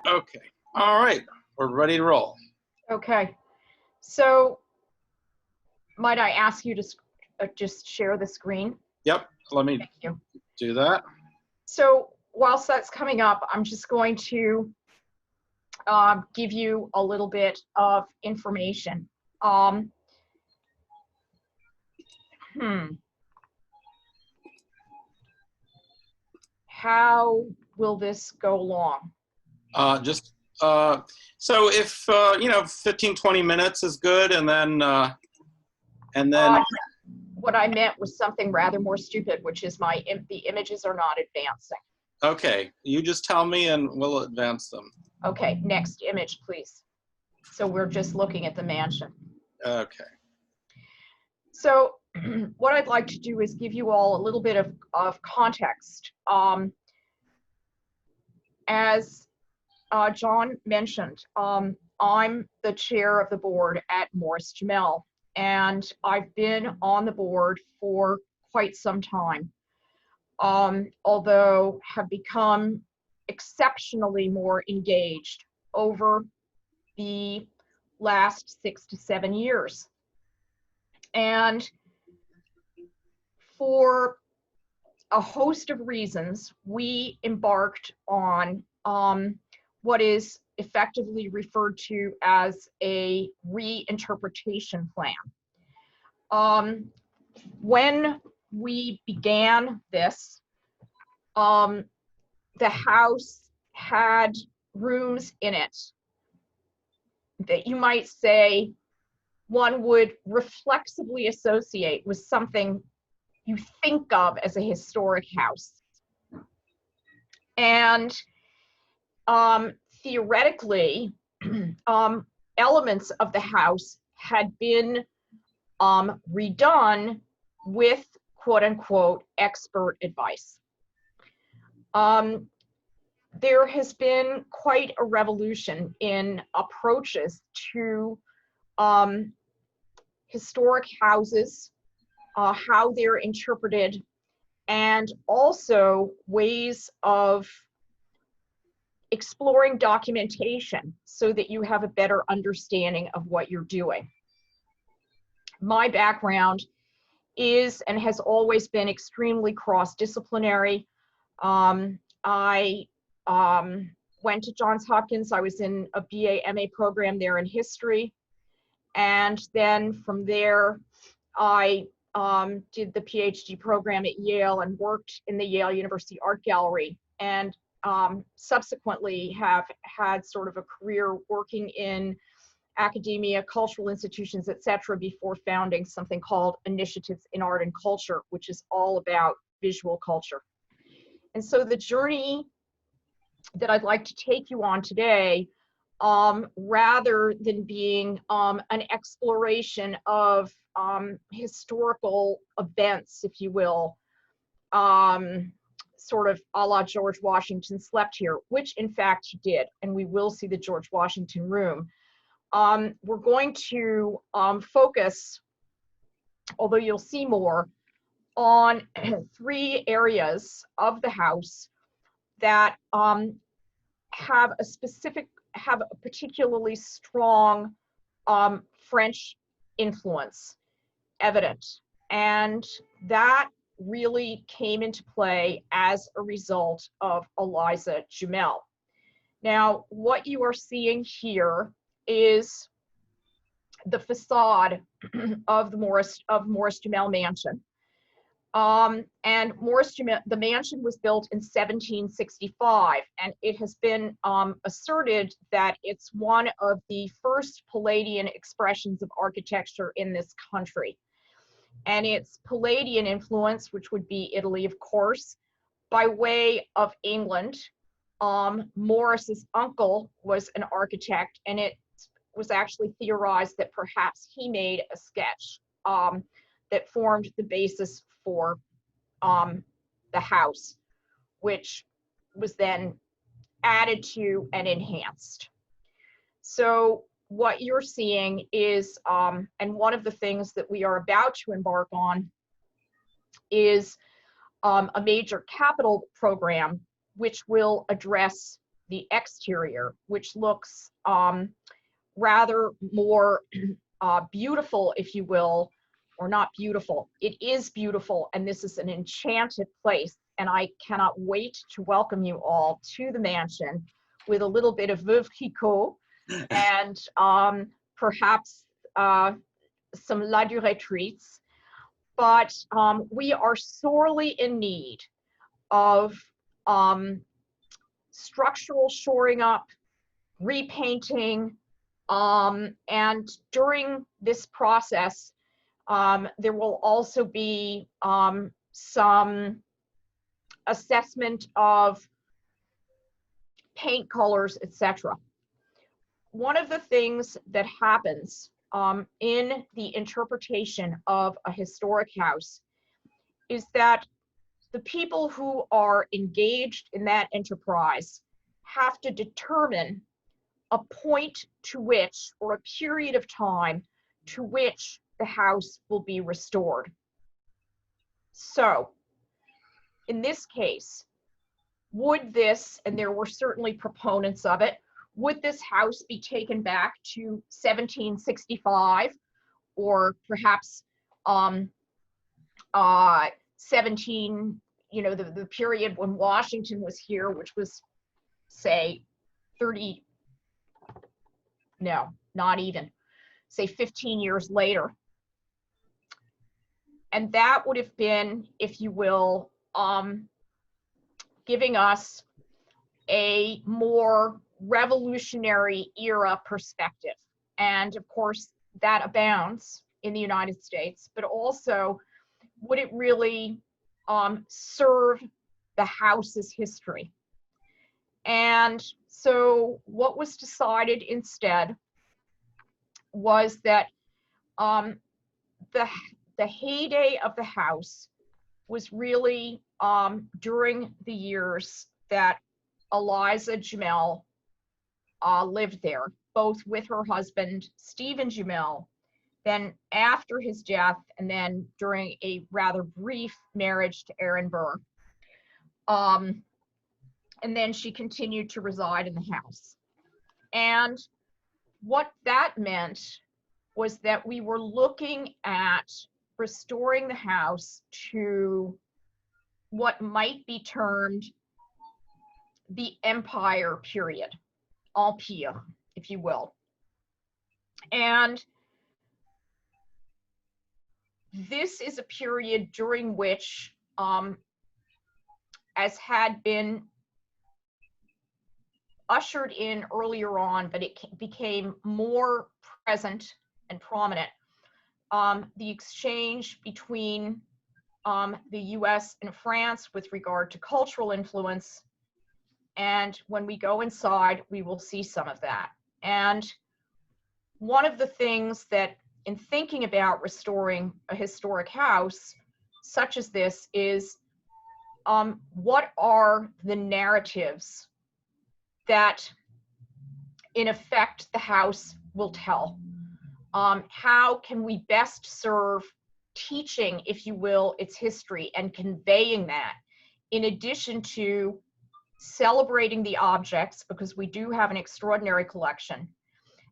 Okay. All right. We're ready to roll. Okay. So might I ask you to just share the screen? Yep. Let me Thank you. do that. So whilst that's coming up, I'm just going to give you a little bit of information. How will this go along? So if, 15, 20 minutes is good, and then what I meant was something rather more stupid, which is the images are not advancing. Okay, you just tell me and we'll advance them. Okay, next image, please. So we're just looking at the mansion. Okay. So what I'd like to do is give you all a little bit of context. As John mentioned, I'm the chair of the board at Morris-Jumel, and I've been on the board for quite some time, although have become exceptionally more engaged over the last 6 to 7 years. And for a host of reasons, we embarked on what is effectively referred to as a reinterpretation plan. When we began this, the house had rooms in it that you might say one would reflexively associate with something you think of as a historic house. And theoretically, elements of the house had been redone with quote unquote expert advice. There has been quite a revolution in approaches to historic houses, how they're interpreted, and also ways of exploring documentation so that you have a better understanding of what you're doing. My background is and has always been extremely cross-disciplinary. I went to Johns Hopkins. I was in a BA/MA program there in history. And then from there, I did the Ph.D. program at Yale and worked in the Yale University Art Gallery, and subsequently have had sort of a career working in academia, cultural institutions, etc., before founding something called Initiatives in Art and Culture, which is all about visual culture. And so the journey that I'd like to take you on today, rather than being an exploration of historical events, if you will, sort of a la George Washington slept here, which in fact he did, and we will see the George Washington room. We're going to focus, although you'll see more, on 3 areas of the house that have a particularly strong French influence evident, and that really came into play as a result of Eliza Jumel. Now, what you are seeing here is the facade of the Morris-Jumel Mansion. And the mansion was built in 1765, and it has been asserted that it's one of the first Palladian expressions of architecture in this country. And its Palladian influence, which would be Italy, of course, by way of England. Morris's uncle was an architect, and it was actually theorized that perhaps he made a sketch that formed the basis for the house, which was then added to and enhanced. So what you're seeing is, and one of the things that we are about to embark on is a major capital program which will address the exterior, which looks rather more beautiful, if you will, or not beautiful. It is beautiful, and this is an enchanted place, and I cannot wait to welcome you all to the mansion with a little bit of veuve Clicquot and perhaps some La Durée treats. But we are sorely in need of structural shoring up, repainting, and during this process, there will also be some assessment of paint colors, etc. One of the things that happens in the interpretation of a historic house is that the people who are engaged in that enterprise have to determine a point to which, or a period of time to which, the house will be restored. So, in this case, would this, and there were certainly proponents of it, would this house be taken back to 1765, or perhaps 17, the period when Washington was here, which was, say, 30, no, not even, say 15 years later. And that would have been, if you will, giving us a more revolutionary era perspective. And of course, that abounds in the United States, but also, would it really serve the house's history? And so what was decided instead was that the heyday of the house was really during the years that Eliza Jumel lived there, both with her husband, Stephen Jumel, then after his death, and then during a rather brief marriage to Aaron Burr. And then she continued to reside in the house. And what that meant was that we were looking at restoring the house to what might be termed the Empire period, Empire, if you will. And this is a period during which, as had been ushered in earlier on, but it became more present and prominent, the exchange between the US and France with regard to cultural influence. And when we go inside, we will see some of that. And one of the things that, in thinking about restoring a historic house such as this, is what are the narratives that, in effect, the house will tell? How can we best serve teaching, if you will, its history and conveying that, in addition to celebrating the objects, because we do have an extraordinary collection,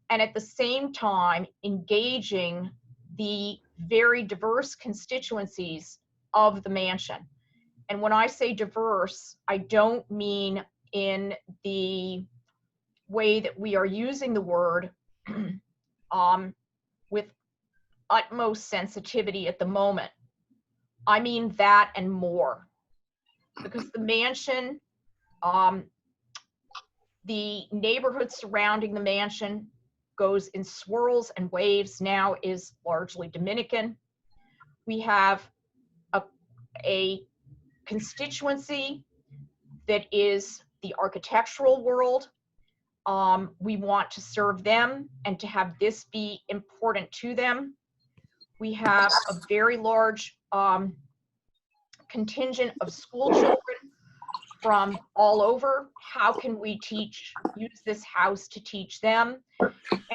and at the same time engaging the very diverse constituencies of the mansion. And when I say diverse, I don't mean in the way that we are using the word with utmost sensitivity at the moment. I mean that and more, because the mansion, the neighborhood surrounding the mansion goes in swirls and waves, now is largely Dominican. We have a constituency that is the architectural world. We want to serve them and to have this be important to them. We have a very large contingent of school children from all over. How can we use this house to teach them?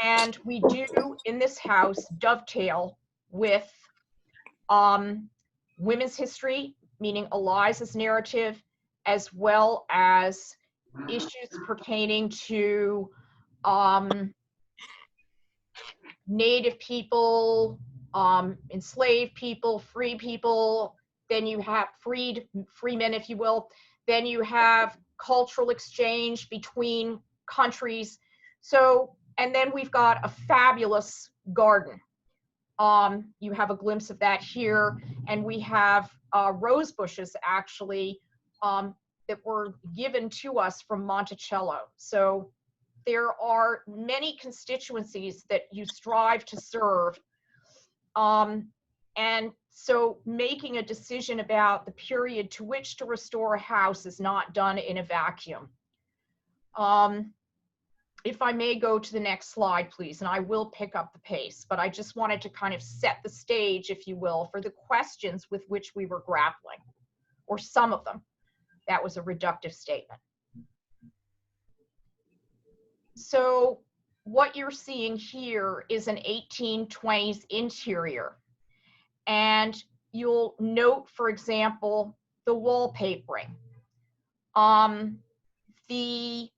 And we do, in this house, dovetail with women's history, meaning Eliza's narrative, as well as issues pertaining to Native people, enslaved people, free people. Then you have freemen, if you will. Then you have cultural exchange between countries. So, and then we've got a fabulous garden. You have a glimpse of that here, and we have rose bushes actually that were given to us from Monticello. So there are many constituencies that you strive to serve. And so making a decision about the period to which to restore a house is not done in a vacuum. If I may go to the next slide, please, and I will pick up the pace, but I just wanted to kind of set the stage, if you will, for the questions with which we were grappling, or some of them. That was a reductive statement. So what you're seeing here is an 1820s interior. And you'll note, for example, the wallpapering, the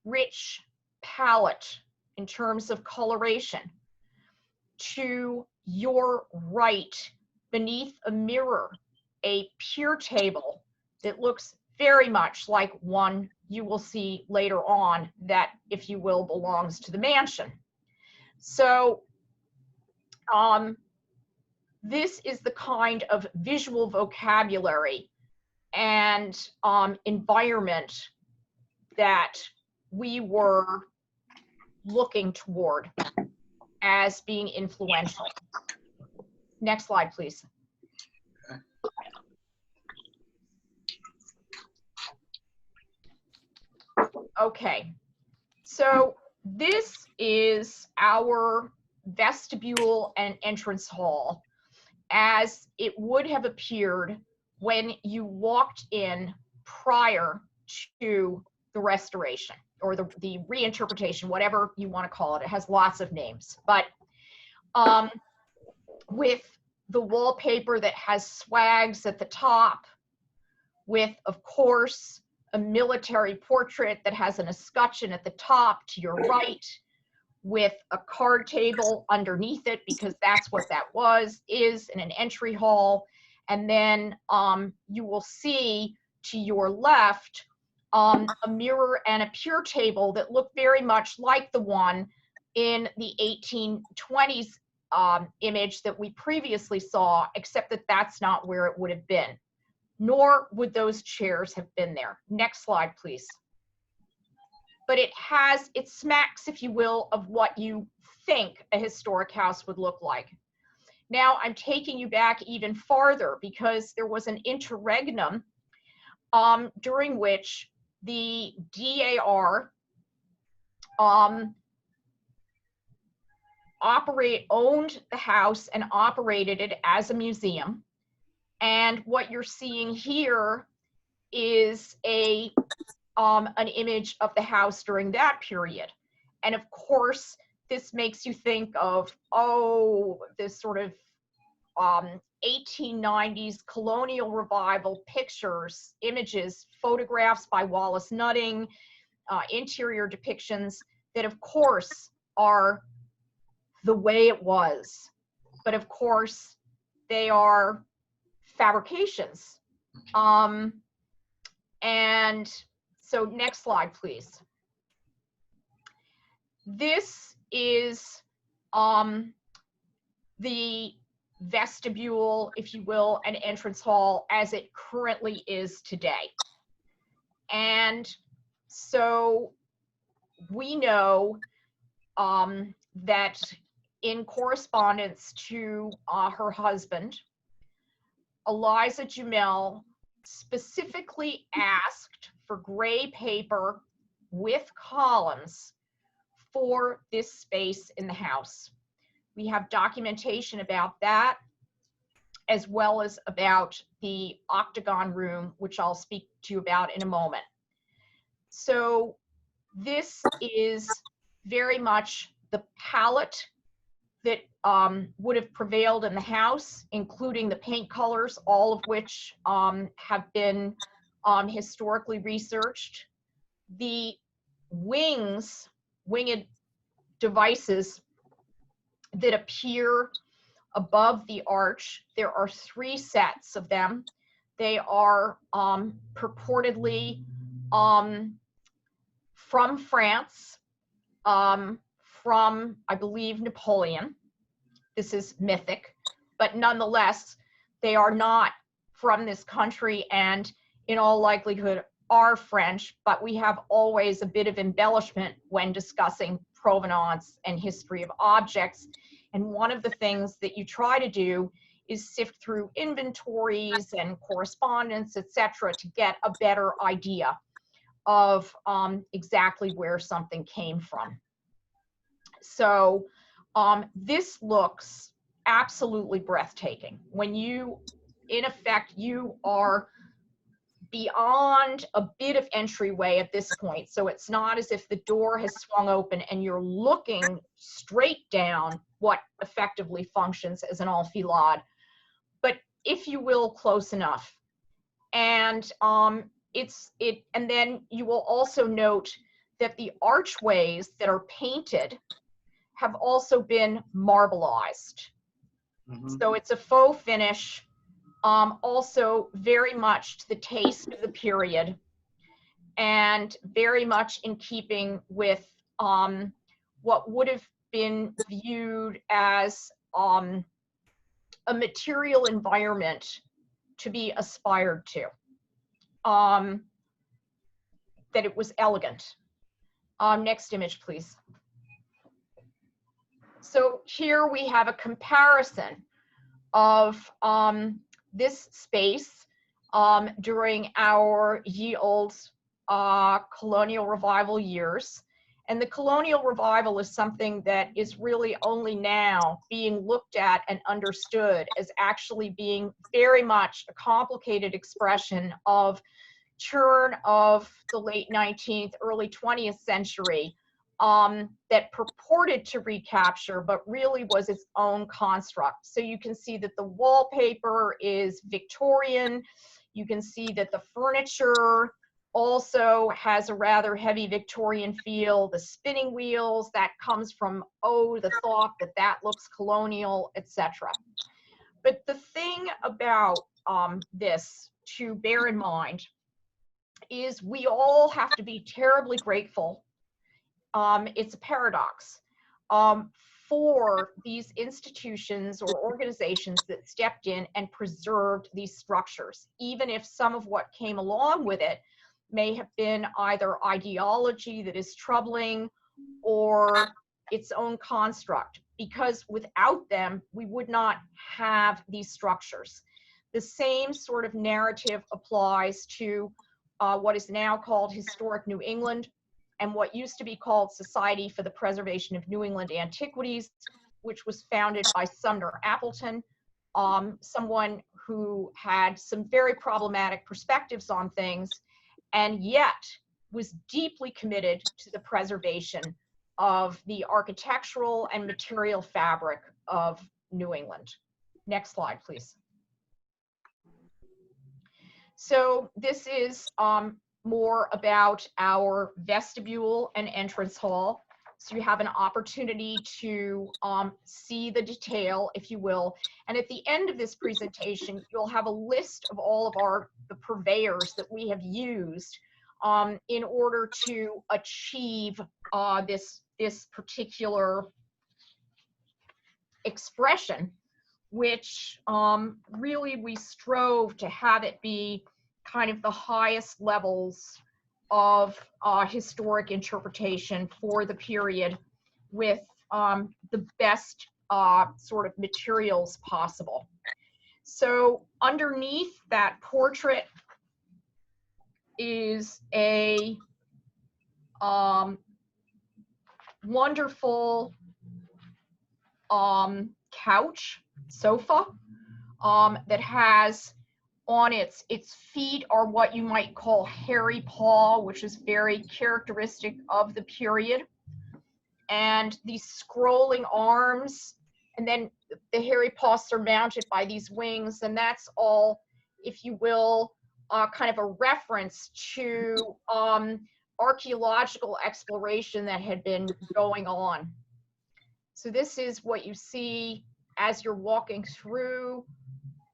rich palette in terms of coloration. To your right, beneath a mirror, a pier table that looks very much like one you will see later on that, if you will, belongs to the mansion. So this is the kind of visual vocabulary and environment that we were looking toward as being influential. Next slide, please. Okay, so this is our vestibule and entrance hall as it would have appeared when you walked in prior to the restoration or the reinterpretation, whatever you want to call it. It has lots of names, but with the wallpaper that has swags at the top, with, of course, a military portrait that has an escutcheon at the top to your right, with a card table underneath it, because that's what that is in an entry hall. And then you will see to your left a mirror and a pier table that look very much like the one in the 1820s image that we previously saw, except that that's not where it would have been, nor would those chairs have been there. Next slide, please. But it smacks, if you will, of what you think a historic house would look like. Now I'm taking you back even farther, because there was an interregnum during which the DAR owned the house and operated it as a museum. And what you're seeing here is an image of the house during that period. And of course, this makes you think of, oh, this sort of 1890s colonial revival pictures, images, photographs by Wallace Nutting, interior depictions that of course are the way it was. But of course, they are fabrications. And so next slide, please. This is the vestibule, if you will, and entrance hall as it currently is today. And so we know that in correspondence to her husband, Eliza Jumel specifically asked for gray paper with columns for this space in the house. We have documentation about that, as well as about the octagon room, which I'll speak to you about in a moment. So this is very much the palette that would have prevailed in the house, including the paint colors, all of which have been historically researched. the winged devices that appear above the arch. There are 3 sets of them. They are purportedly from France, from, I believe, Napoleon. This is mythic, but nonetheless, they are not from this country and in all likelihood are French, but we have always a bit of embellishment when discussing provenance and history of objects. And one of the things that you try to do is sift through inventories and correspondence, etc., to get a better idea of exactly where something came from. So this looks absolutely breathtaking. When you, in effect, you are beyond a bit of entryway at this point. So it's not as if the door has swung open and you're looking straight down what effectively functions as an enfilade, but if you will, close enough. And and then you will also note that the archways that are painted have also been marbleized. So it's a faux finish, also very much to the taste of the period and very much in keeping with what would have been viewed as a material environment to be aspired to, that it was elegant. Next image, please. So here we have a comparison of this space during our ye olde colonial revival years. And the colonial revival is something that is really only now being looked at and understood as actually being very much a complicated expression of turn of the late 19th, early 20th century that purported to recapture, but really was its own construct. So you can see that the wallpaper is Victorian. You can see that the furniture also has a rather heavy Victorian feel. The spinning wheels, that comes from, oh, the thought that that looks colonial, etc. But the thing about this to bear in mind is we all have to be terribly grateful. It's a paradox for these institutions or organizations that stepped in and preserved these structures, even if some of what came along with it may have been either ideology that is troubling or its own construct, because without them, we would not have these structures. The same sort of narrative applies to what is now called Historic New England and what used to be called Society for the Preservation of New England Antiquities, which was founded by Sumner Appleton, someone who had some very problematic perspectives on things, and yet was deeply committed to the preservation of the architectural and material fabric of New England. Next slide, please. So this is more about our vestibule and entrance hall. So you have an opportunity to see the detail, if you will. And at the end of this presentation, you'll have a list of all of the purveyors that we have used in order to achieve this particular expression, which really we strove to have it be kind of the highest levels of historic interpretation for the period with the best sort of materials possible. So underneath that portrait is a wonderful couch, sofa, that has on its feet are what you might call hairy paw, which is very characteristic of the period. And these scrolling arms, and then the hairy paw surmounted by these wings, and that's all, if you will, kind of a reference to archaeological exploration that had been going on. So this is what you see as you're walking through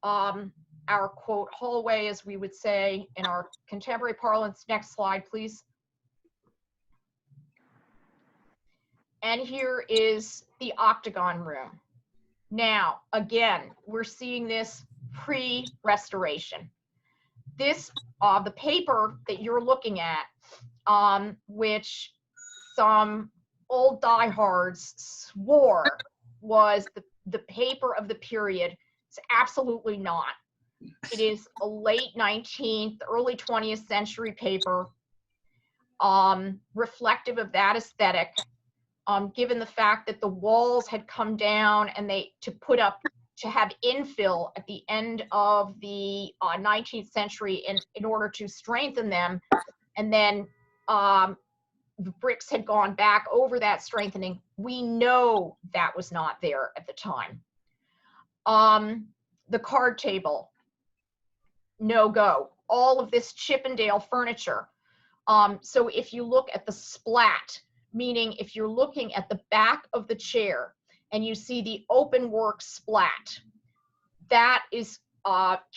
our quote hallway, as we would say in our contemporary parlance. Next slide, please. And here is the octagon room. Now, again, we're seeing this pre-restoration. This, the paper that you're looking at, which some old diehards swore was the paper of the period, it's absolutely not. It is a late 19th, early 20th century paper, reflective of that aesthetic, given the fact that the walls had come down and to have infill at the end of the 19th century in order to strengthen them. And then the bricks had gone back over that strengthening. We know that was not there at the time. The card table, no go. All of this Chippendale furniture. So if you look at the splat, meaning if you're looking at the back of the chair and you see the open work splat, that is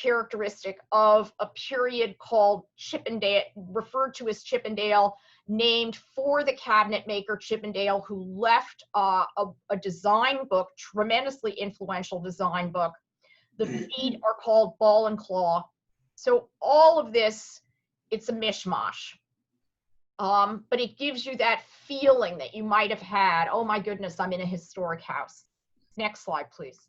characteristic of a period called Chippendale, referred to as Chippendale, named for the cabinet maker Chippendale, who left a design book, tremendously influential design book. The feet are called ball and claw. So all of this, it's a mishmash. But it gives you that feeling that you might have had, oh my goodness, I'm in a historic house. Next slide, please.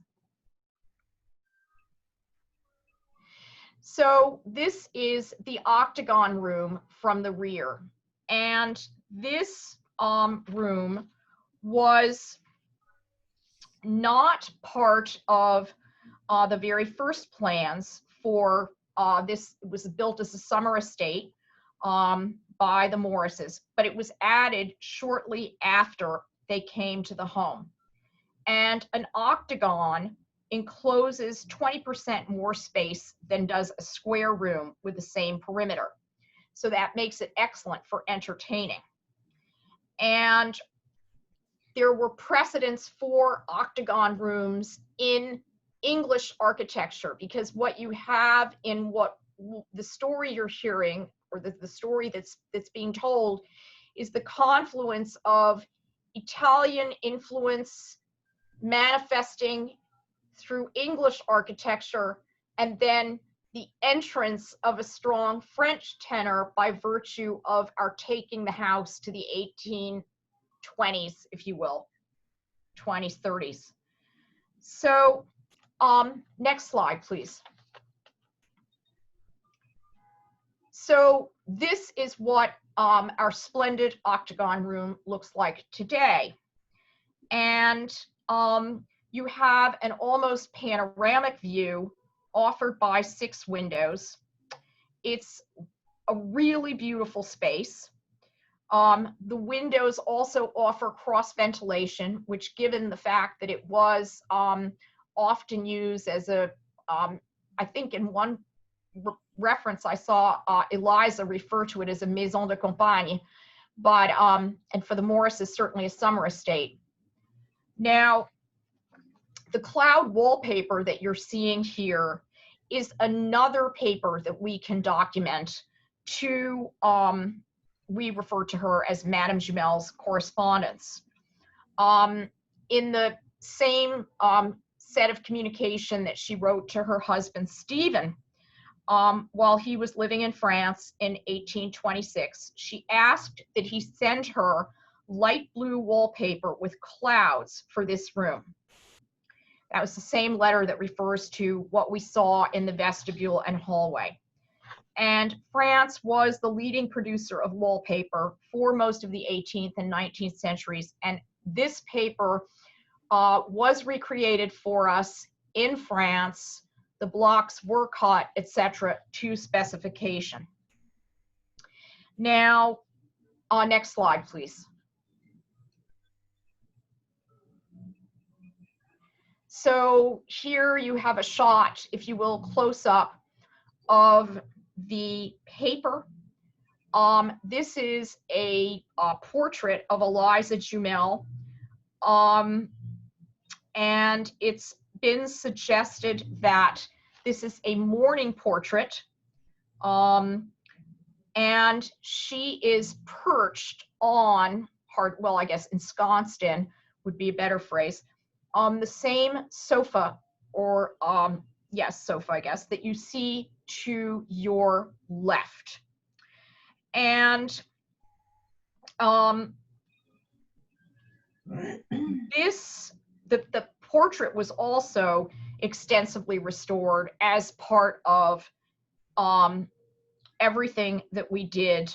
So this is the octagon room from the rear. And this room was not part of the very first plans for this. It was built as a summer estate by the Morrises, but it was added shortly after they came to the home. And an octagon encloses 20% more space than does a square room with the same perimeter. So that makes it excellent for entertaining. And there were precedents for octagon rooms in English architecture, because what you have in what the story you're hearing, or the story that's being told, is the confluence of Italian influence manifesting through English architecture, and then the entrance of a strong French tenor by virtue of our taking the house to the 1820s, if you will, 20s, 30s. So next slide, please. So this is what our splendid octagon room looks like today. And you have an almost panoramic view offered by 6 windows. It's a really beautiful space. The windows also offer cross ventilation, which, given the fact that it was often used as a, I think in one reference I saw Eliza refer to it as a maison de campagne, but and for the Morrises, certainly a summer estate. Now, the cloud wallpaper that you're seeing here is another paper that we can document to, we refer to her as Madame Jumel's correspondence. In the same set of communication that she wrote to her husband, Stephen, while he was living in France in 1826, she asked that he send her light blue wallpaper with clouds for this room. That was the same letter that refers to what we saw in the vestibule and hallway. And France was the leading producer of wallpaper for most of the 18th and 19th centuries. And this paper was recreated for us in France. The blocks were cut, etc., to specification. Now, next slide, please. So here you have a shot, if you will, close up of the paper This is a portrait of Eliza Jumel, and it's been suggested that this is a mourning portrait, and she is perched on, well, I guess ensconced in would be a better phrase, the same sofa, or yes, sofa, I guess, that you see to your left. And the portrait was also extensively restored as part of everything that we did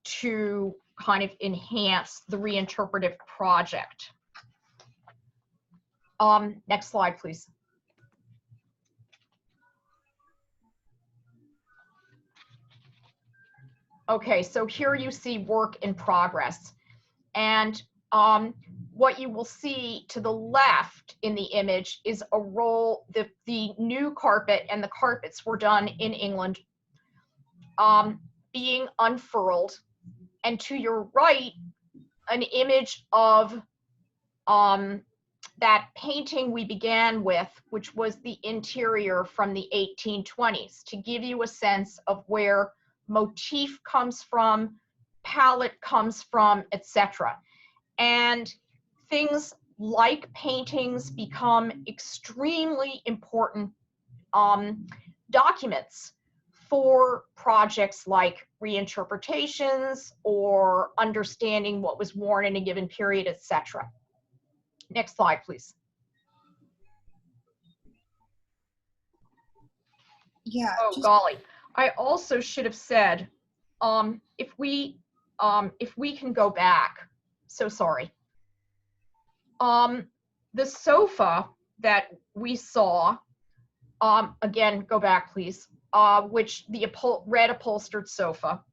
to kind of enhance the reinterpretive project. Next slide, please. Okay, so here you see work in progress. And what you will see to the left in the image is a roll, the new carpet, and the carpets were done in England, being unfurled. And to your right, an image of that painting we began with, which was the interior from the 1820s, to give you a sense of where motif comes from, palette comes from, etc. And things like paintings become extremely important documents for projects like reinterpretations or understanding what was worn in a given period, etc. Next slide, please. Yeah. Oh, golly. I also should have said, if we can go back, so sorry. The sofa that we saw, again, go back, please, which the red upholstered sofa,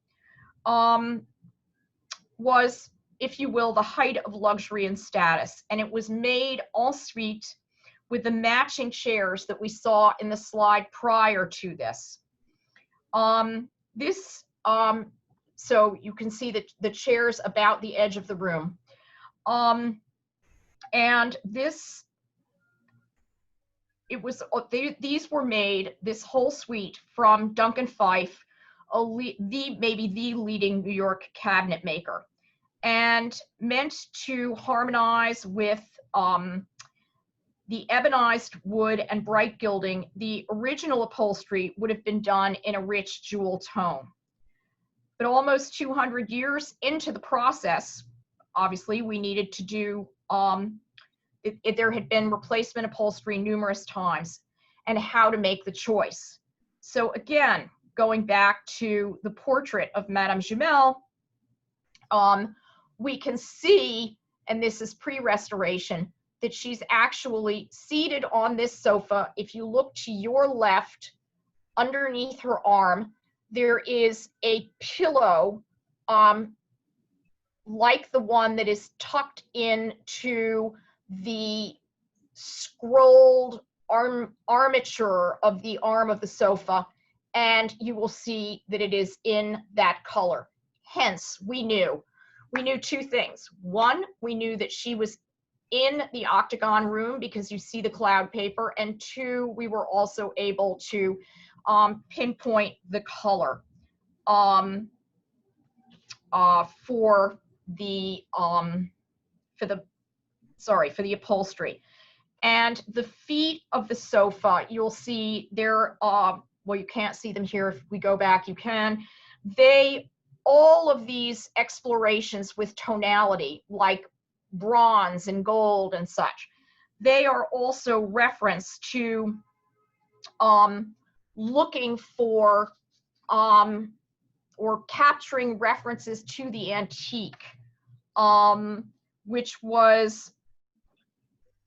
was, if you will, the height of luxury and status. And it was made en suite with the matching chairs that we saw in the slide prior to this. So you can see that the chairs about the edge of the room. And this, these were made, this whole suite, from Duncan Phyfe, maybe the leading New York cabinet maker, and meant to harmonize with the ebonized wood and bright gilding. The original upholstery would have been done in a rich jewel tone. But almost 200 years into the process, obviously we needed to do, there had been replacement upholstery numerous times, and how to make the choice. So again, going back to the portrait of Madame Jumel, we can see, and this is pre-restoration, that she's actually seated on this sofa. If you look to your left, underneath her arm, there is a pillow like the one that is tucked into the scrolled armature of the arm of the sofa, and you will see that it is in that color. Hence, we knew two things. One, we knew that she was in the octagon room because you see the cloud paper, and two, we were also able to pinpoint the color for the upholstery. And the feet of the sofa, you'll see there, well, you can't see them here. If we go back, you can. All of these explorations with tonality, like bronze and gold and such, they are also reference to looking for or capturing references to the antique, which was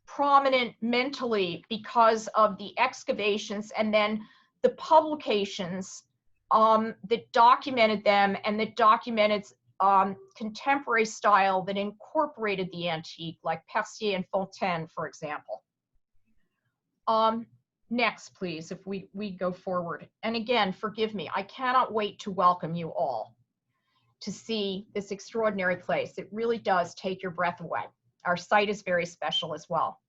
prominent mentally because of the excavations and then the publications that documented them, and that documented contemporary style that incorporated the antique, like Percier and Fontaine, for example. Next, please, if we go forward. And again, forgive me, I cannot wait to welcome you all. to see this extraordinary place. It really does take your breath away. Our site is very special as well.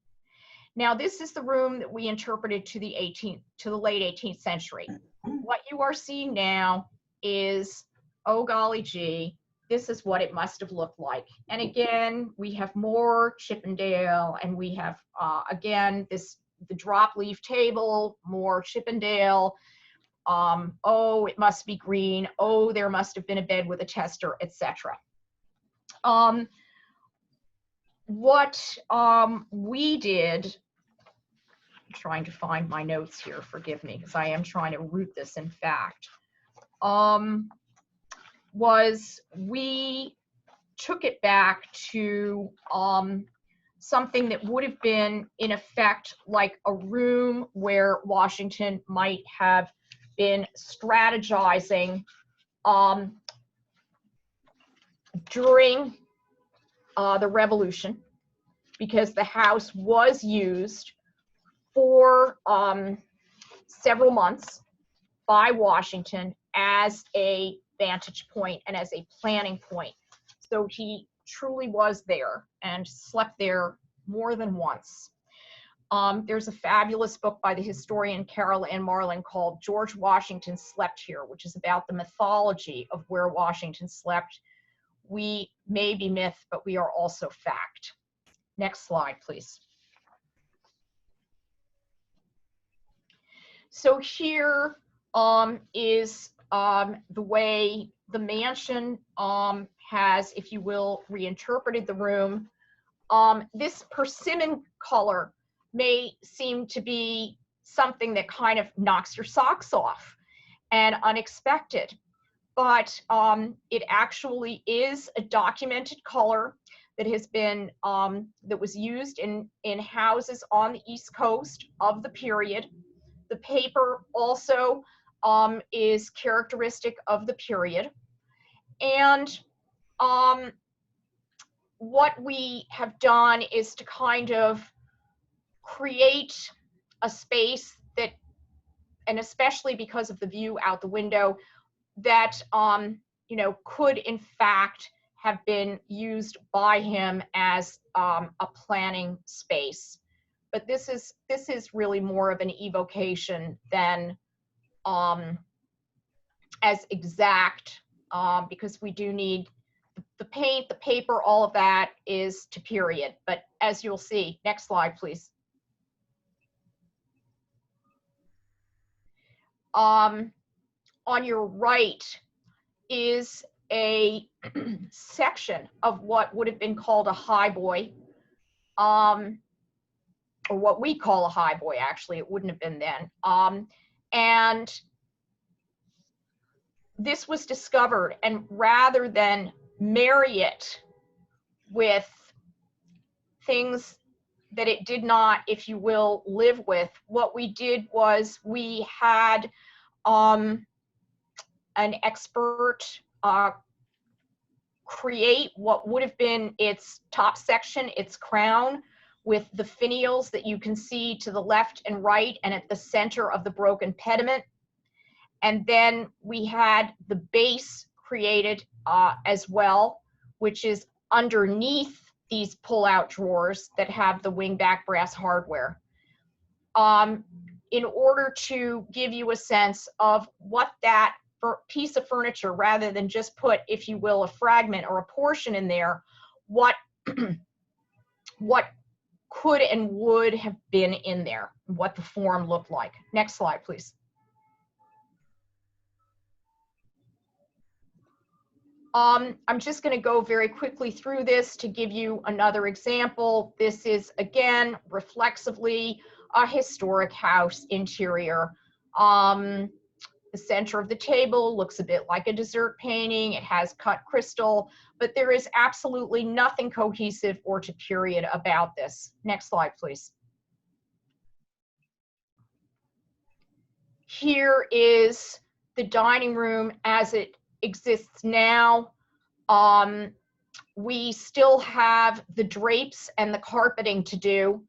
Now, this is the room that we interpreted to the late 18th century. What you are seeing now is, oh golly gee, this is what it must have looked like. And again, we have more Chippendale, and we have, again, the drop leaf table, more Chippendale. Oh, it must be green. Oh, there must have been a bed with a tester, etc. What we did, I'm trying to find my notes here, forgive me, because I am trying to root this in fact, was we took it back to something that would have been, in effect, like a room where Washington might have been strategizing during the Revolution, because the house was used for several months by Washington as a vantage point and as a planning point. So he truly was there and slept there more than once. There's a fabulous book by the historian Carol Ann Marlin called George Washington Slept Here, which is about the mythology of where Washington slept. We may be myth, but we are also fact. Next slide, please. So here is the way the mansion has, if you will, reinterpreted the room. This persimmon color may seem to be something that kind of knocks your socks off and unexpected, but it actually is a documented color that has been, that was used in houses on the East Coast of the period. The paper also is characteristic of the period. And what we have done is to kind of create a space that, and especially because of the view out the window, that you know, could in fact have been used by him as a planning space. But this is really more of an evocation than as exact, because we do need the paint, the paper, all of that is to period. But as you'll see, next slide, please. On your right is a section of what would have been called a highboy, or what we call a highboy, actually. It wouldn't have been then. And this was discovered, and rather than marry it with things that it did not, if you will, live with, what we did was we had an expert create what would have been its top section, its crown, with the finials that you can see to the left and right and at the center of the broken pediment. And then we had the base created as well, which is underneath these pull-out drawers that have the wingback brass hardware. In order to give you a sense of what that piece of furniture, rather than just put, if you will, a fragment or a portion in there, what what could and would have been in there, what the form looked like. Next slide, please. I'm just going to go very quickly through this to give you another example. This is, again, reflexively a historic house interior. The center of the table looks a bit like a dessert painting. It has cut crystal, but there is absolutely nothing cohesive or to period about this. Next slide, please. Here is the dining room as it exists now. We still have the drapes and the carpeting to do.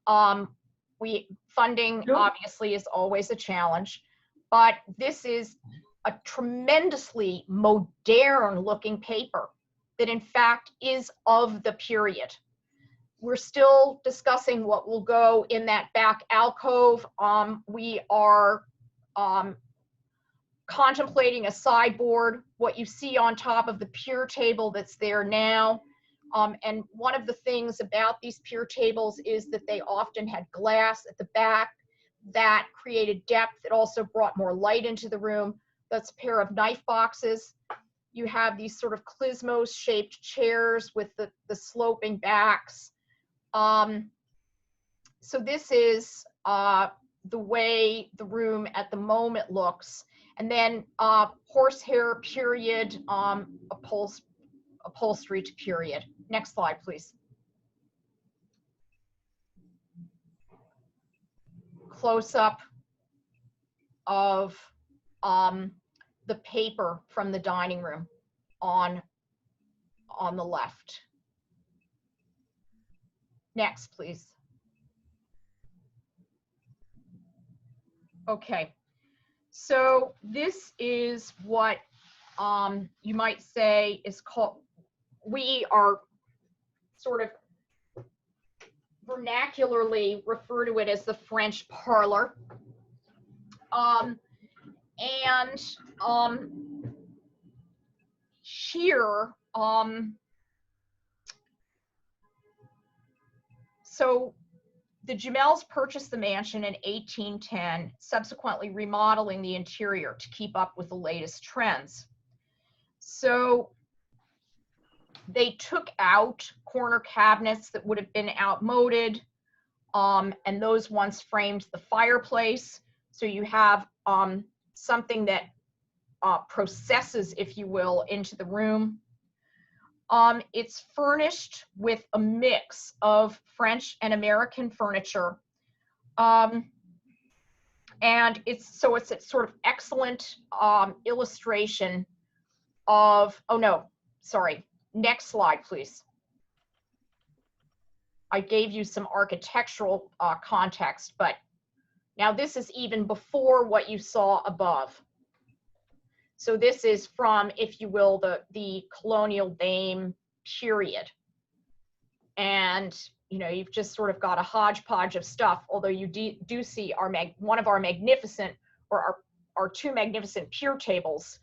Funding obviously is always a challenge, but this is a tremendously modern looking paper that in fact is of the period. We're still discussing what will go in that back alcove. We are contemplating a sideboard, what you see on top of the pier table that's there now. And one of the things about these pier tables is that they often had glass at the back that created depth. It also brought more light into the room. That's a pair of knife boxes. You have these sort of klizmos shaped chairs with the sloping backs. So this is the way the room at the moment looks. And then horsehair period, upholstery to period. Next slide, please. Close up of the paper from the dining room on the left. Next, please. Okay, so this is what you might say is called, we are sort of vernacularly refer to it as the French parlor. Here, so the Jumels purchased the mansion in 1810, subsequently remodeling the interior to keep up with the latest trends. So they took out corner cabinets that would have been outmoded, and those once framed the fireplace. So you have something that processes, if you will, into the room. It's furnished with a mix of French and American furniture. And it's a sort of excellent illustration of, oh no, sorry, next slide, please. I gave you some architectural context, but now this is even before what you saw above. So this is from, if you will, the colonial dame period. And, you know, you've just sort of got a hodgepodge of stuff, although you do see one of our magnificent, or our two magnificent pier tables,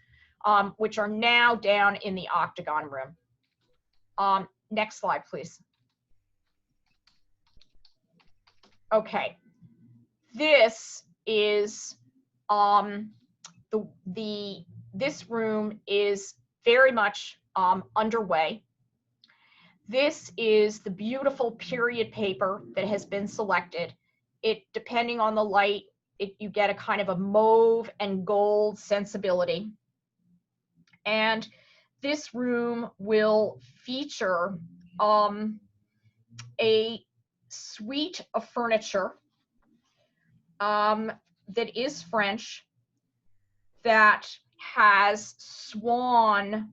which are now down in the octagon room. Next slide, please. Okay, this is this room is very much underway. This is the beautiful period paper that has been selected. It, depending on the light, you get a kind of a mauve and gold sensibility. And this room will feature a suite of furniture that is French, that has swan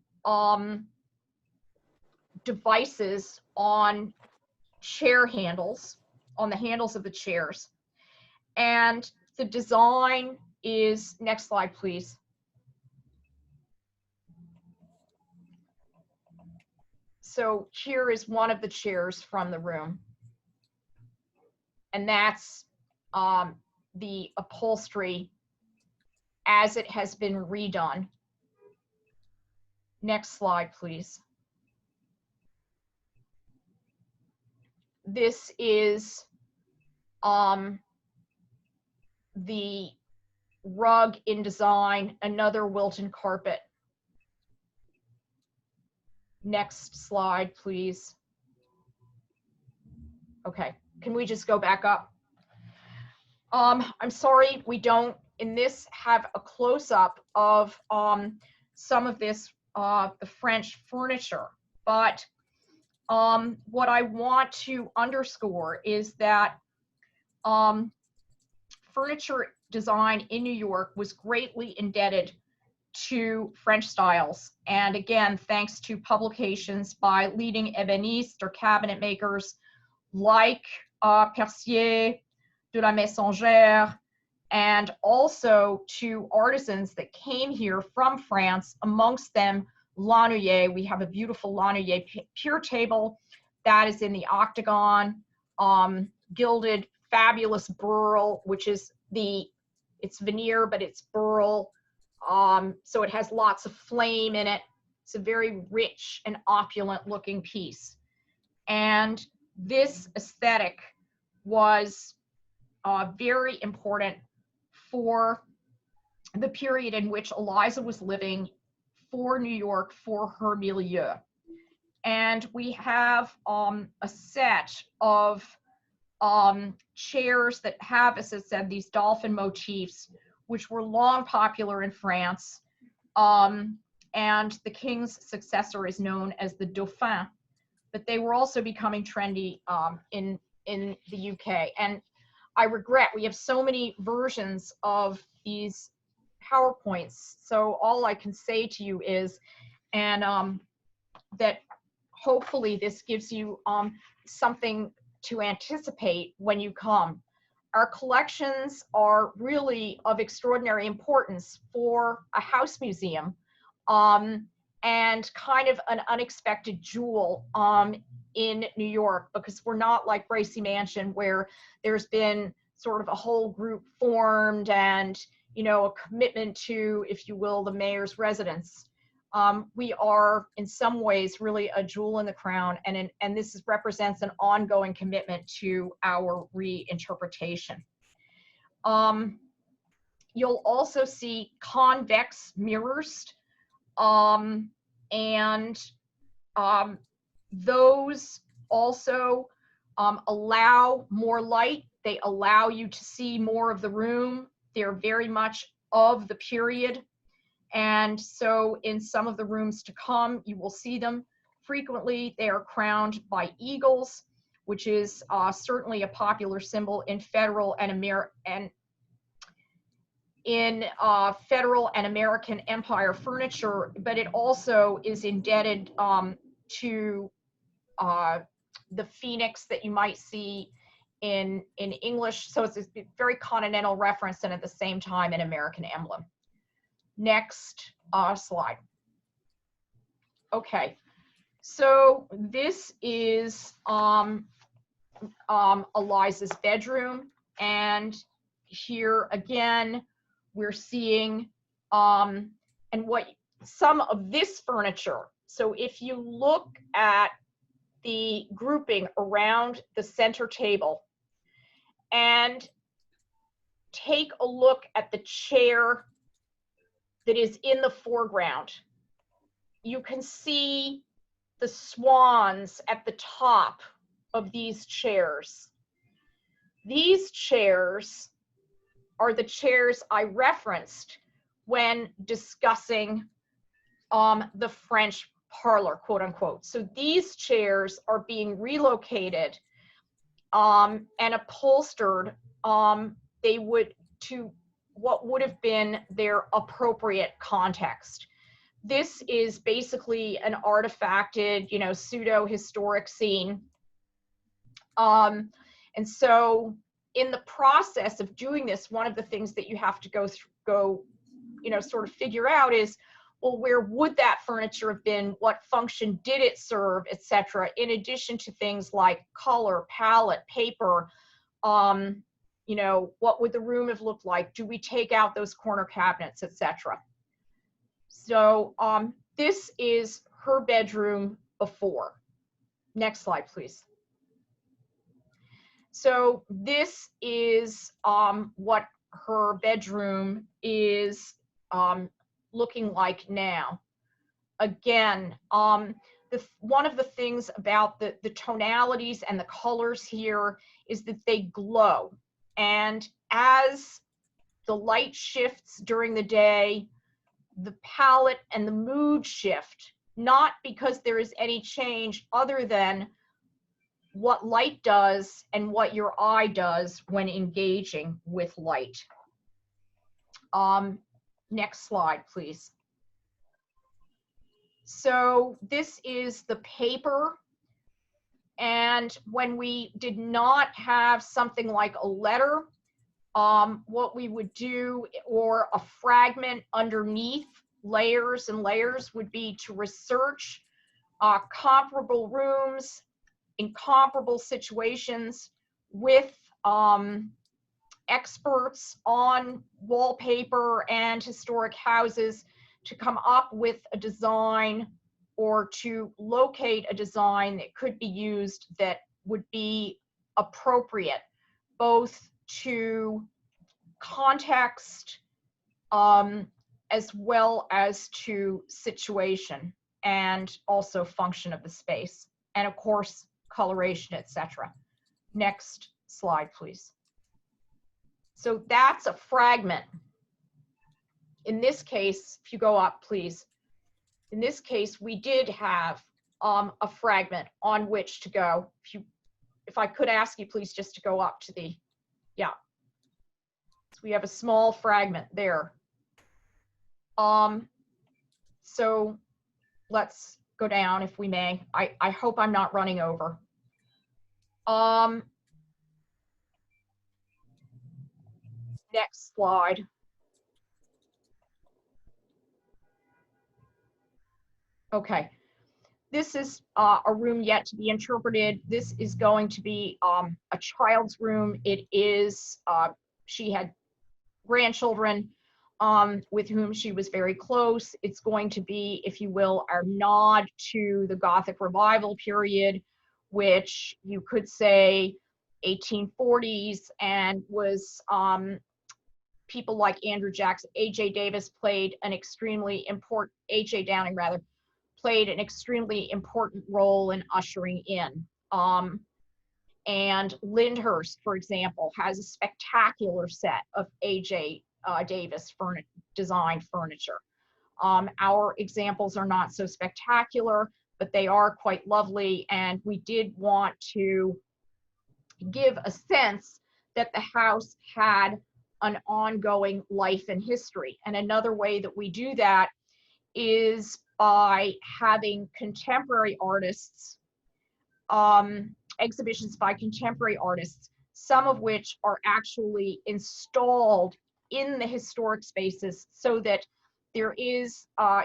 devices on chair handles, on the handles of the chairs. And the design is, next slide, please. So here is one of the chairs from the room. And that's the upholstery as it has been redone. Next slide, please. This is the rug in design, another Wilton carpet. Next slide, please. Okay, can we just go back up? I'm sorry, we don't in this have a close-up of some of this, the French furniture, but what I want to underscore is that furniture design in New York was greatly indebted to French styles. And again, thanks to publications by leading ébénistes or cabinet makers like Percier, de la Messangère, and also to artisans that came here from France, amongst them Lanouillet. We have a beautiful Lanouillet pier table that is in the octagon, gilded, fabulous burl, which is it's veneer, but it's burl. So it has lots of flame in it. It's a very rich and opulent looking piece. And this aesthetic was very important for the period in which Eliza was living, for New York, for her milieu. And we have a set of chairs that have, as I said, these dolphin motifs, which were long popular in France. And the king's successor is known as the Dauphin, but they were also becoming trendy in the UK. And I regret we have so many versions of these PowerPoints. So all I can say to you is, and that hopefully this gives you something to anticipate when you come. Our collections are really of extraordinary importance for a house museum, and kind of an unexpected jewel in New York, because we're not like Bracy Mansion, where there's been sort of a whole group formed and, you know, a commitment to, if you will, the mayor's residence. We are in some ways really a jewel in the crown, and this represents an ongoing commitment to our reinterpretation. You'll also see convex mirrors, and those also allow more light. They allow you to see more of the room. They're very much of the period. And so in some of the rooms to come, you will see them. Frequently, they are crowned by eagles, which is certainly a popular symbol in federal and American empire furniture, but it also is indebted to the phoenix that you might see in English. So it's a very continental reference and at the same time an American emblem. Next slide. Okay, so this is Eliza's bedroom, and here again we're seeing and what some of this furniture. So if you look at the grouping around the center table and take a look at the chair that is in the foreground, you can see the swans at the top of these chairs. These chairs are the chairs I referenced when discussing the French parlor, quote unquote. So these chairs are being relocated and upholstered they would to what would have been their appropriate context. This is basically an artifacted, you know, pseudo-historic scene. And so in the process of doing this, one of the things that you have to go, you know, sort of figure out is, well, where would that furniture have been? What function did it serve, etc. In addition to things like color, palette, paper, you know, what would the room have looked like? Do we take out those corner cabinets, etc.? So this is her bedroom before. Next slide, please. So this is what her bedroom is looking like now. Again, one of the things about the tonalities and the colors here is that they glow. And as the light shifts during the day, the palette and the mood shift, not because there is any change other than what light does and what your eye does when engaging with light. Next slide, please. So this is the paper. And when we did not have something like a letter, what we would do, or a fragment underneath layers and layers, would be to research comparable rooms in comparable situations with experts on wallpaper and historic houses to come up with a design, or to locate a design that could be used that would be appropriate both to context as well as to situation, and also function of the space, and of course coloration, etc. Next slide, please. So that's a fragment. In this case, if you go up, please. In this case, we did have a fragment on which to go. If I could ask you, please, just to go up to the, yeah. So we have a small fragment there. So let's go down, if we may. I hope I'm not running over. Next slide. Okay. This is a room yet to be interpreted. This is going to be a child's room. It is, she had grandchildren with whom she was very close. It's going to be, if you will, our nod to the Gothic Revival period, which you could say 1840s, and was people like Andrew Jackson, A.J. Davis played an extremely important, A.J. Downing rather, played an extremely important role in ushering in. And Lyndhurst, for example, has a spectacular set of A.J. Davis designed furniture. Our examples are not so spectacular, but they are quite lovely, and we did want to give a sense that the house had an ongoing life and history. And another way that we do that is by having contemporary artists, exhibitions by contemporary artists, some of which are actually installed in the historic spaces, so that there is a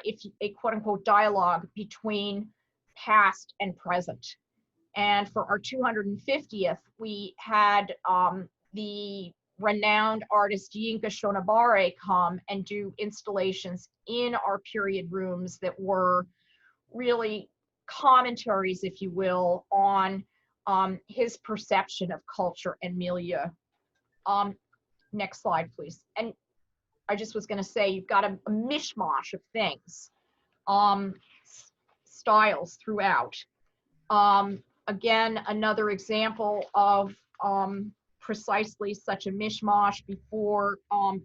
quote-unquote dialogue between past and present. And for our 250th, we had the renowned artist Yinka Shonibare come and do installations in our period rooms that were really commentaries, if you will, on his perception of culture and milieu. Next slide, please. And I just was going to say, you've got a mishmash of things, styles throughout. Again, another example of precisely such a mishmash before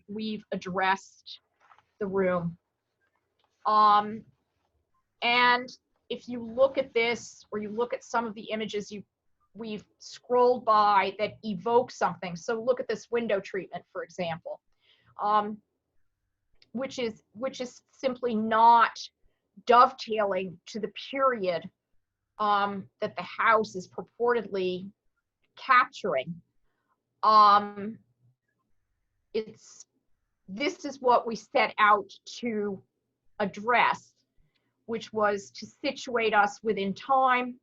we've addressed the room. And if you look at this, or you look at some of the images we've scrolled by that evoke something. So look at this window treatment, for example, which is simply not dovetailing to the period that the house is purportedly capturing. This is what we set out to address, which was to situate us within time,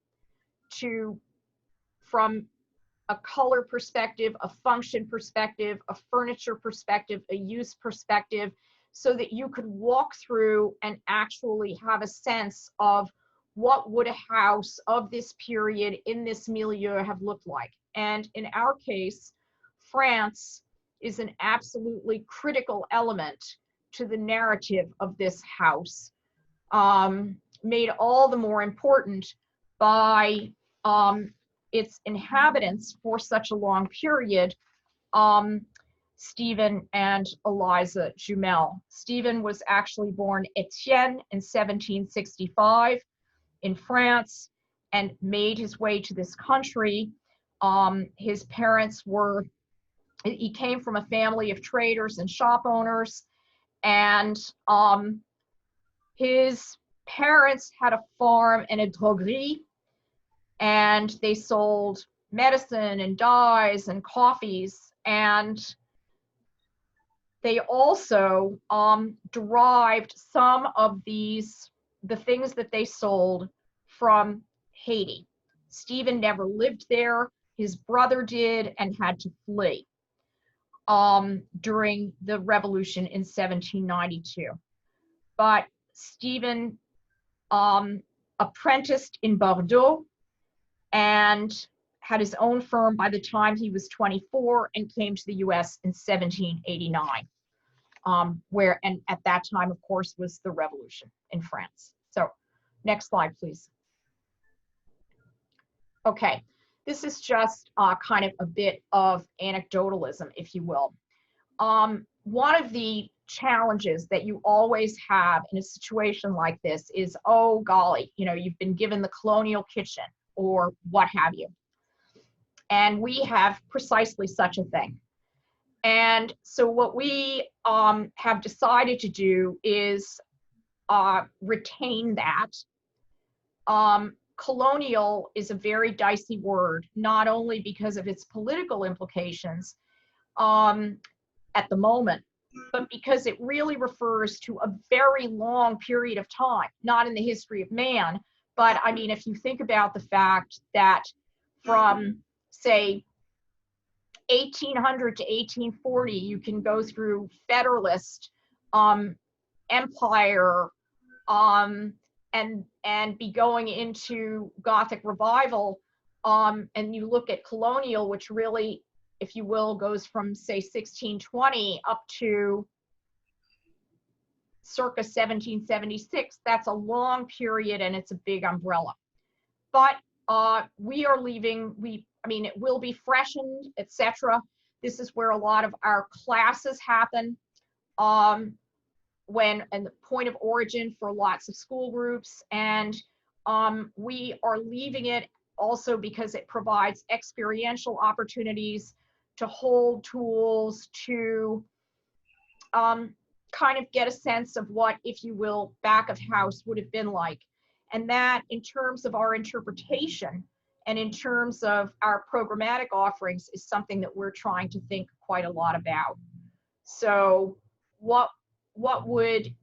from a color perspective, a function perspective, a furniture perspective, a use perspective, so that you could walk through and actually have a sense of what would a house of this period in this milieu have looked like. And in our case, France is an absolutely critical element to the narrative of this house, made all the more important by its inhabitants for such a long period, Stephen and Eliza Jumel. Stephen was actually born Etienne in 1765 in France and made his way to this country. His parents he came from a family of traders and shop owners, and his parents had a farm and a droguerie, and they sold medicine and dyes and coffees. And they also derived some of the things that they sold from Haiti. Stephen never lived there. His brother did and had to flee during the revolution in 1792. But Stephen apprenticed in Bordeaux and had his own firm by the time he was 24 and came to the US in 1789, and at that time, of course, was the revolution in France. So next slide, please. Okay, this is just kind of a bit of anecdotalism, if you will. One of the challenges that you always have in a situation like this is, oh golly, you've been given the colonial kitchen or what have you. And we have precisely such a thing. And so what we have decided to do is retain that. Colonial is a very dicey word, not only because of its political implications at the moment, but because it really refers to a very long period of time, not in the history of man, but I mean, if you think about the fact that from, say, 1800 to 1840, you can go through Federalist, Empire, and be going into Gothic Revival, and you look at colonial, which really, if you will, goes from, say, 1620 up to circa 1776. That's a long period and it's a big umbrella. But we are leaving, it will be freshened, etc. This is where a lot of our classes happen, and the point of origin for lots of school groups. And we are leaving it also because it provides experiential opportunities to hold tools, to kind of get a sense of what, if you will, back of house would have been like. And that, in terms of our interpretation and in terms of our programmatic offerings, is something that we're trying to think quite a lot about. So what would,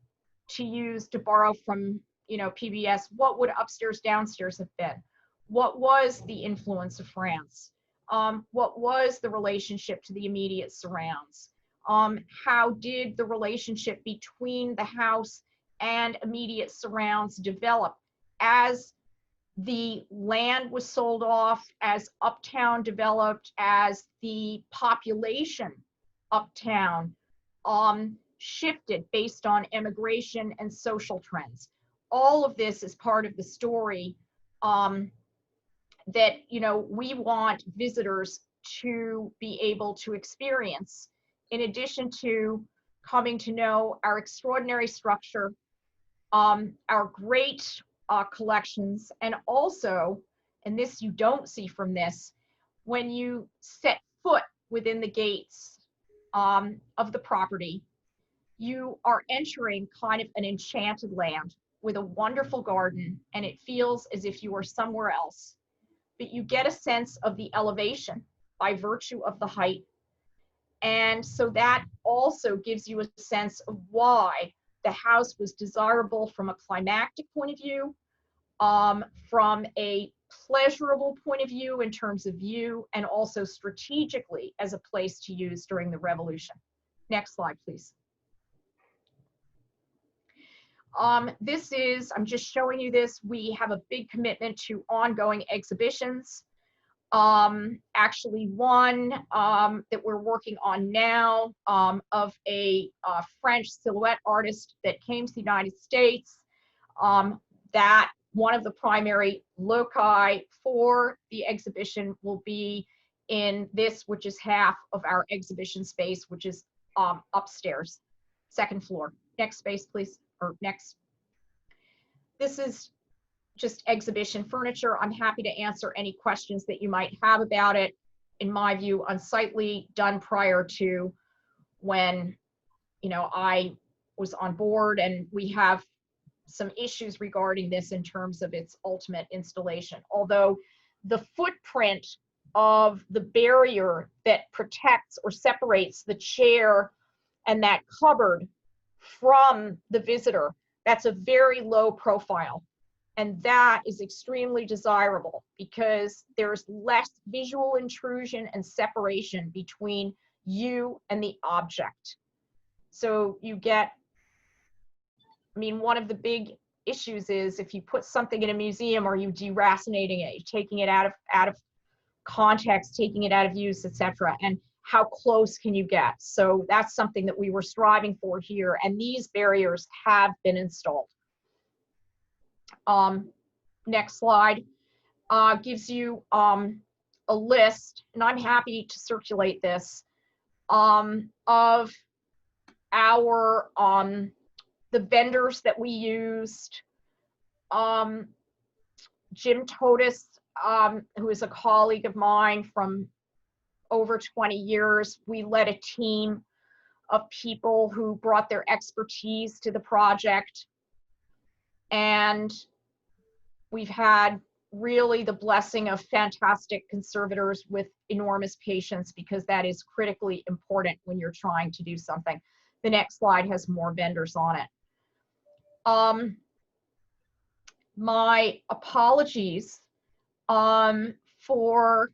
to borrow from PBS, what would upstairs downstairs have been? What was the influence of France? What was the relationship to the immediate surrounds? How did the relationship between the house and immediate surrounds develop as the land was sold off, as uptown developed, as the population uptown shifted based on immigration and social trends? All of this is part of the story that we want visitors to be able to experience, in addition to coming to know our extraordinary structure, our great collections, and also, and this you don't see from this, when you set foot within the gates of the property, you are entering kind of an enchanted land with a wonderful garden, and it feels as if you are somewhere else. But you get a sense of the elevation by virtue of the height. And so that also gives you a sense of why the house was desirable from a climactic point of view, from a pleasurable point of view in terms of view, and also strategically as a place to use during the revolution. Next slide, please. I'm just showing you this. We have a big commitment to ongoing exhibitions. Actually one that we're working on now of a French silhouette artist that came to the United States, that one of the primary loci for the exhibition will be in this, which is half of our exhibition space, which is upstairs, second floor. Next space, please, or next. This is just exhibition furniture. I'm happy to answer any questions that you might have about it. In my view, unsightly, done prior to when I was on board, and we have some issues regarding this in terms of its ultimate installation. Although the footprint of the barrier that protects or separates the chair and that cupboard from the visitor, that's a very low profile. And that is extremely desirable because there's less visual intrusion and separation between you and the object. So you get, I mean, one of the big issues is if you put something in a museum, are you deracinating it, you're taking it out of context, taking it out of use, etc. And how close can you get? So that's something that we were striving for here, and these barriers have been installed. Next slide gives you a list, and I'm happy to circulate this, of our the vendors that we used. Jim Totis, who is a colleague of mine from over 20 years, we led a team of people who brought their expertise to the project. And we've had really the blessing of fantastic conservators with enormous patience, because that is critically important when you're trying to do something. The next slide has more vendors on it. My apologies for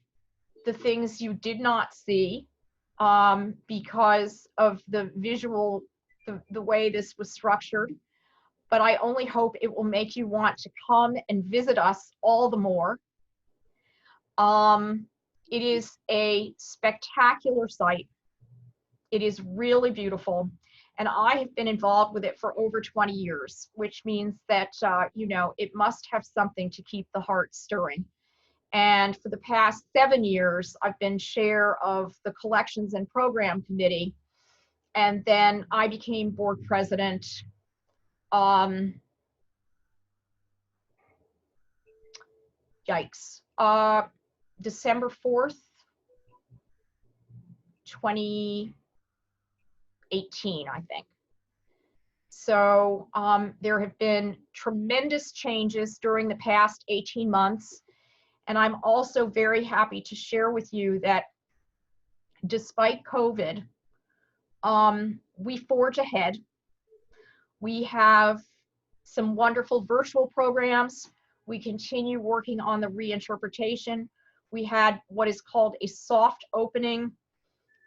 the things you did not see because of the visual, the way this was structured. But I only hope it will make you want to come and visit us all the more. It is a spectacular site. It is really beautiful. And I have been involved with it for over 20 years, which means that, you know, it must have something to keep the heart stirring. And for the past 7 years, I've been chair of the Collections and Program Committee. And then I became board president yikes, December 4th, 2018, I think. So there have been tremendous changes during the past 18 months. And I'm also very happy to share with you that despite COVID, we forge ahead. We have some wonderful virtual programs. We continue working on the reinterpretation. We had what is called a soft opening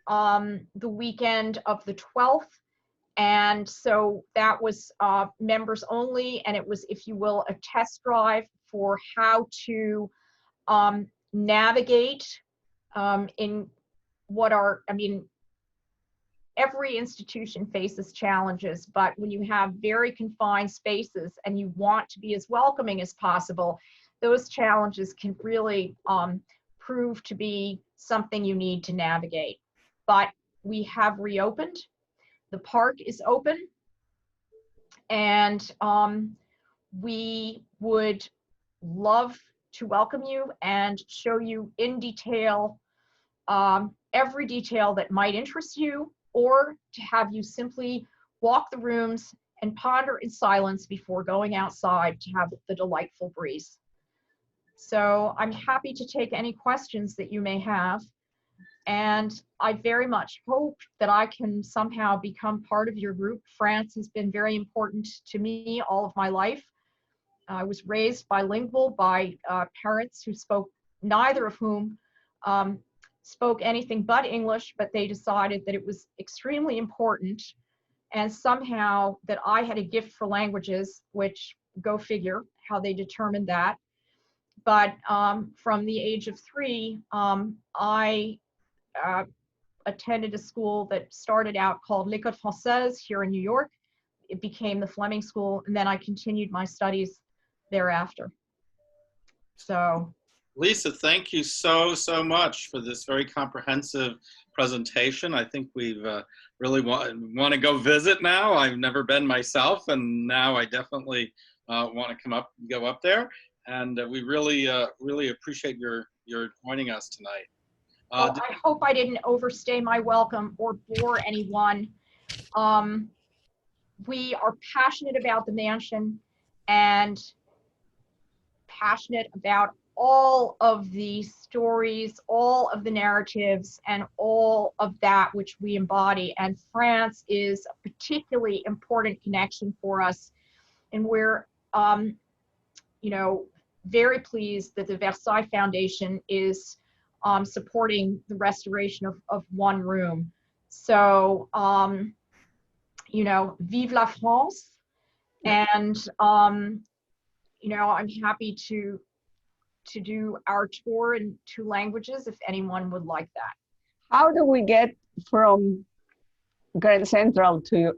the weekend of the 12th. And so that was members only, and it was, if you will, a test drive for how to navigate in what are, I mean, every institution faces challenges, but when you have very confined spaces and you want to be as welcoming as possible, those challenges can really prove to be something you need to navigate. But we have reopened. The park is open, and we would love to welcome you and show you in detail every detail that might interest you, or to have you simply walk the rooms and ponder in silence before going outside to have the delightful breeze. So I'm happy to take any questions that you may have. And I very much hope that I can somehow become part of your group. France has been very important to me all of my life. I was raised bilingual by parents who spoke, neither of whom spoke anything but English, but they decided that it was extremely important, and somehow that I had a gift for languages, which go figure how they determined that. But from the age of 3, I attended a school that started out called L'École Française here in New York. It became the Fleming School, and then I continued my studies thereafter. So Lisa, thank you so much for this very comprehensive presentation. I think we've really want to go visit now. I've never been myself, and now I definitely want to go up there. And we really appreciate your joining us tonight. Well, I hope I didn't overstay my welcome or bore anyone. We are passionate about the mansion and passionate about all of the stories, all of the narratives, and all of that which we embody. And France is a particularly important connection for us. And we're, very pleased that the Versailles Foundation is supporting the restoration of one room. So, vive la France. And, I'm happy to do our tour in 2 languages if anyone would like that. How do we get from Grand Central to